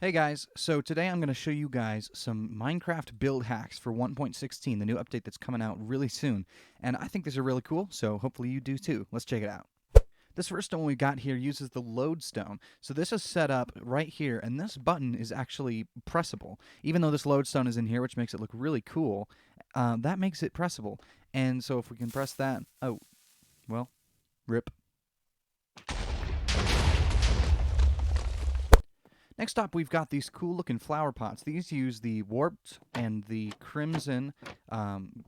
Hey guys, so today I'm going to show you guys some Minecraft build hacks for 1.16, the new update that's coming out really soon. And I think these are really cool, so hopefully you do too. Let's check it out. This first one we got here uses the lodestone. So this is set up right here, and this button is actually pressable. Even though this lodestone is in here, which makes it look really cool, that makes it pressable. And so if we can press that, oh, well, rip. Next up, we've got these cool looking flower pots. These use the warped and the crimson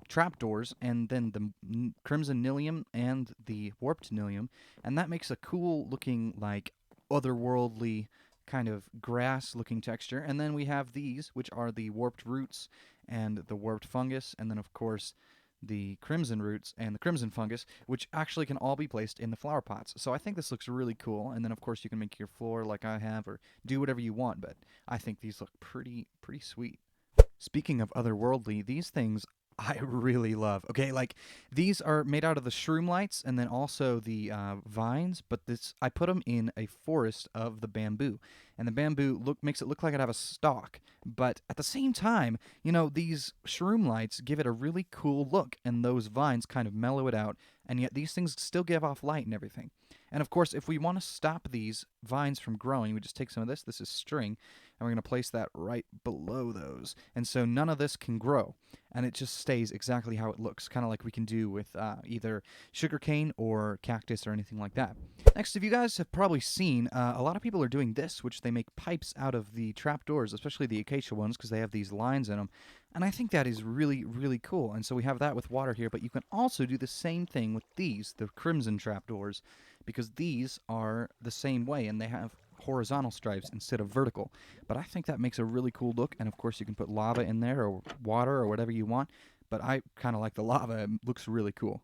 trapdoors, and then the crimson nilium and the warped nilium, and that makes a cool looking, like, otherworldly kind of grass looking texture. And then we have these, which are the warped roots and the warped fungus, and then, of course, the crimson roots and the crimson fungus, which actually can all be placed in the flower pots. So I think this looks really cool. And then of course you can make your floor like I have, or do whatever you want. But I think these look pretty sweet. Speaking of otherworldly, these things I really love. Okay, like these are made out of the shroom lights and then also the vines, but this I put them in a forest of the bamboo, and the bamboo makes it look like it have a stalk. But at the same time, these shroom lights give it a really cool look, and those vines kind of mellow it out, and yet these things still give off light and everything. And of course, if we want to stop these vines from growing, we just take some of this. This is string, and we're going to place that right below those. And so none of this can grow, and it just stays exactly how it looks, kind of like we can do with either sugarcane or cactus or anything like that. Next, if you guys have probably seen, a lot of people are doing this, which they make pipes out of the trapdoors, especially the acacia ones, because they have these lines in them. And I think that is really cool. And so we have that with water here, but you can also do the same thing with these, the crimson trapdoors, because these are the same way, and they have horizontal stripes instead of vertical. But I think that makes a really cool look, and of course you can put lava in there or water or whatever you want, but I kind of like the lava. It looks really cool.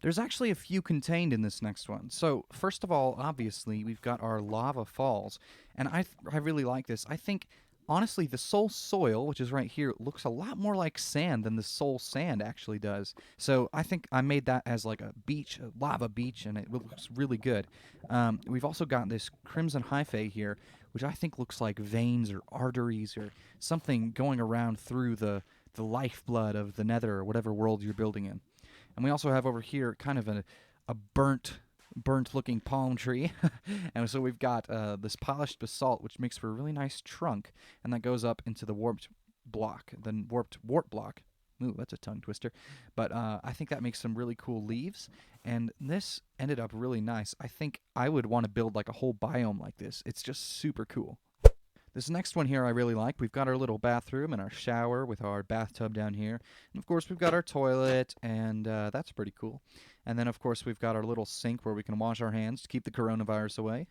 There's actually a few contained in this next one. So, first of all, obviously, we've got our lava falls, and I really like this. I think, honestly, the soul soil, which is right here, looks a lot more like sand than the soul sand actually does. So, I think I made that as like a beach, a lava beach, and it looks really good. We've also got this crimson hyphae here, which I think looks like veins or arteries or something going around through the lifeblood of the nether or whatever world you're building in. And we also have over here kind of a burnt looking palm tree. And so we've got this polished basalt, which makes for a really nice trunk, and that goes up into the warped block, the warped wart block. Ooh, that's a tongue twister. But I think that makes some really cool leaves, and this ended up really nice. I think I would want to build like a whole biome like this. It's just super cool. This next one here I really like. We've got our little bathroom and our shower with our bathtub down here. And of course, we've got our toilet, and that's pretty cool. And then, of course, we've got our little sink where we can wash our hands to keep the coronavirus away.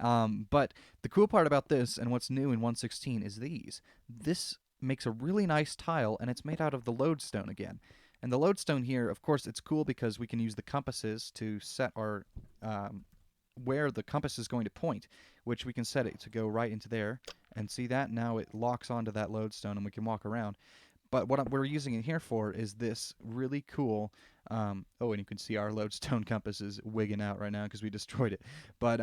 But the cool part about this, and what's new in 1.16, is these. This makes a really nice tile, and it's made out of the lodestone again. And the lodestone here, of course, it's cool because we can use the compasses to set our where the compass is going to point, which we can set it to go right into there. And see that? Now it locks onto that lodestone and we can walk around. But what we're using it here for is this really cool, oh, and you can see our lodestone compass is wigging out right now because we destroyed it. But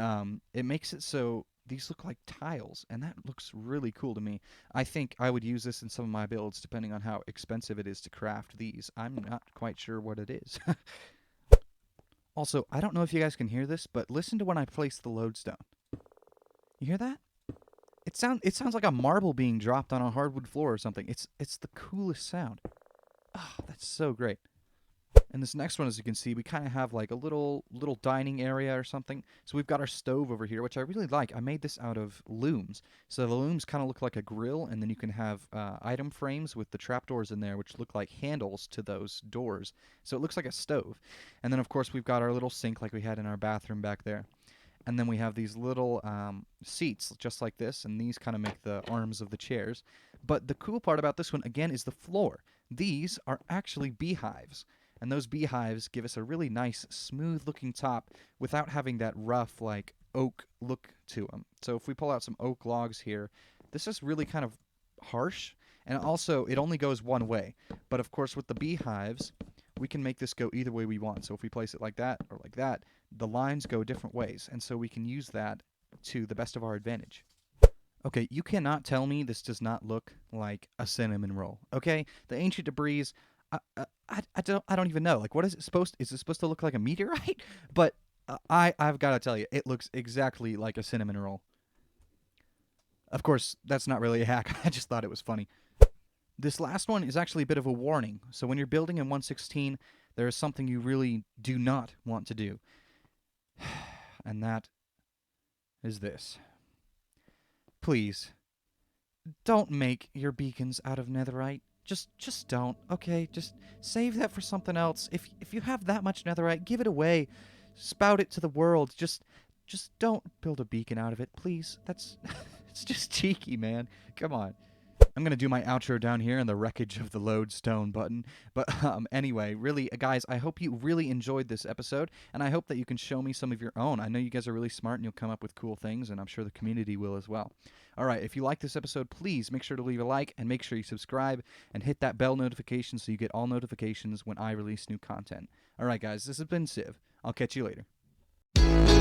it makes it so these look like tiles, and that looks really cool to me. I think I would use this in some of my builds, depending on how expensive it is to craft these. I'm not quite sure what it is. Also, I don't know if you guys can hear this, but listen to when I place the lodestone. You hear that? It sounds like a marble being dropped on a hardwood floor or something. It's the coolest sound. Oh, that's so great. And this next one, as you can see, we kind of have like a little dining area or something. So we've got our stove over here, which I really like. I made this out of looms. So the looms kind of look like a grill, and then you can have item frames with the trapdoors in there, which look like handles to those doors. So it looks like a stove. And then, of course, we've got our little sink like we had in our bathroom back there. And then we have these little seats just like this, and these kind of make the arms of the chairs. But the cool part about this one, again, is the floor. These are actually beehives. And those beehives give us a really nice, smooth-looking top without having that rough, like, oak look to them. So if we pull out some oak logs here, this is really kind of harsh. And also, it only goes one way. But of course, with the beehives, we can make this go either way we want. So if we place it like that or like that, the lines go different ways. And so we can use that to the best of our advantage. Okay, you cannot tell me this does not look like a cinnamon roll. Okay, the ancient debris. I don't even know. Like, what is it supposed? Is it supposed to look like a meteorite? But I've got to tell you, it looks exactly like a cinnamon roll. Of course, that's not really a hack. I just thought it was funny. This last one is actually a bit of a warning. So when you're building in 116, there is something you really do not want to do, and that is this. Please don't make your beacons out of netherite. Just don't. Okay, just save that for something else. If you have that much netherite, give it away. Spout it to the world. Just don't build a beacon out of it, please. That's it's just cheeky, man. Come on. I'm going to do my outro down here in the wreckage of the lodestone button. But anyway, really, guys, I hope you really enjoyed this episode, and I hope that you can show me some of your own. I know you guys are really smart, and you'll come up with cool things, and I'm sure the community will as well. All right, if you like this episode, please make sure to leave a like, and make sure you subscribe, and hit that bell notification so you get all notifications when I release new content. All right, guys, this has been Civ. I'll catch you later.